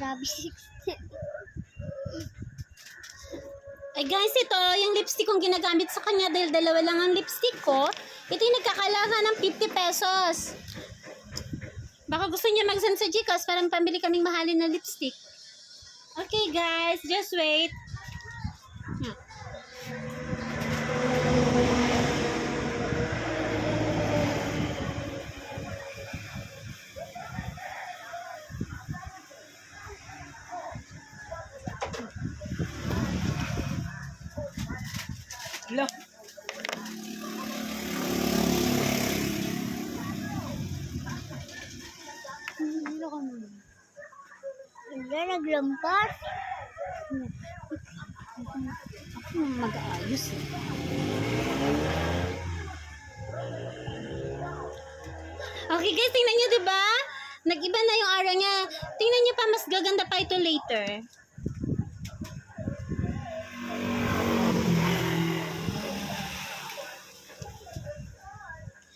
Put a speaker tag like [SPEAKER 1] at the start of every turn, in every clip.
[SPEAKER 1] Sabi 60.
[SPEAKER 2] Ay guys, ito yung lipstick kong ginagamit sa kanya dahil dalawa lang ang lipstick ko. Ito yung nagkakalaga ng 50 pesos. Baka gusto niya mag-send sa Gcash para pambili kaming mahalin na lipstick. Okay guys, just wait.
[SPEAKER 3] Hello.
[SPEAKER 1] Wala, naglampas.
[SPEAKER 2] Ako mag-aayos eh. Okay guys, tingnan nyo diba? Nag-iba na yung aura niya. Tingnan nyo pa, mas gaganda pa ito later.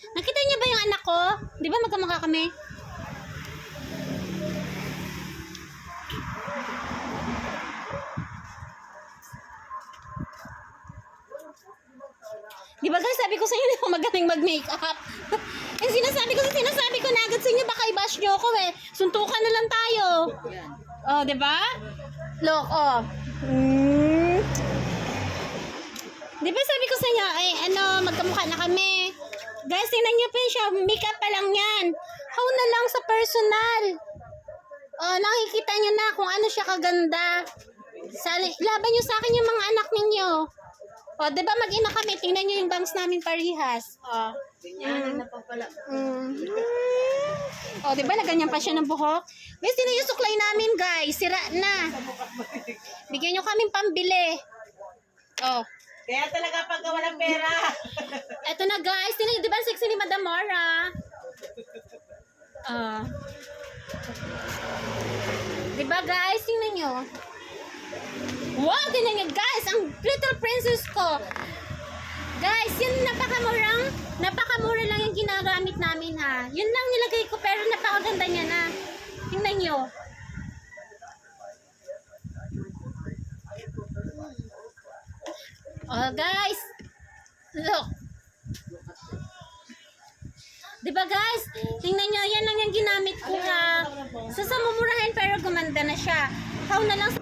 [SPEAKER 2] Nakita niyo ba yung anak ko? Di ba magkamukha kami? Di ba guys, sabi ko sa inyo hindi ako magaling mag-makeup. Eh sinasabi ko na agad sa inyo, baka i-bash nyo ako eh. Suntukan na lang tayo. Oh, di ba? Look, oh. Di ba sabi ko sa inyo, ay ano, magkamukha na kami. Guys, tingnan nyo pa siya, makeup pa lang yan. How na lang sa personal. Oh, nakikita nyo na kung ano siya kaganda. Laban nyo sa akin yung mga anak ninyo. Oh, di ba mag-ina kami? Tingnan nyo yung bangs namin parihas. Oh.
[SPEAKER 3] Ganyan na pa pala.
[SPEAKER 2] Oh, di ba naganyan pa siya ng buhok? Guys, tingnan yung suklay namin, guys. Sira na. Bigyan nyo kaming pambili. Oh.
[SPEAKER 3] Kaya talaga pagka walang pera.
[SPEAKER 2] Eto na guys, tingnan nyo, di ba sexy ni Madam Mora? Di ba guys, tingnan nyo. Wow, tingnan nyo guys, ang little princess ko. Guys, yun napakamura lang yung ginagamit namin ha. Yun lang nilagay ko pero napakaganda niya na. Tingnan nyo. Oh guys, look. Diba guys, tingnan nyo, yan lang yung ginamit ko ha. Sa mumurahin pero gumanda na siya. How na lang sa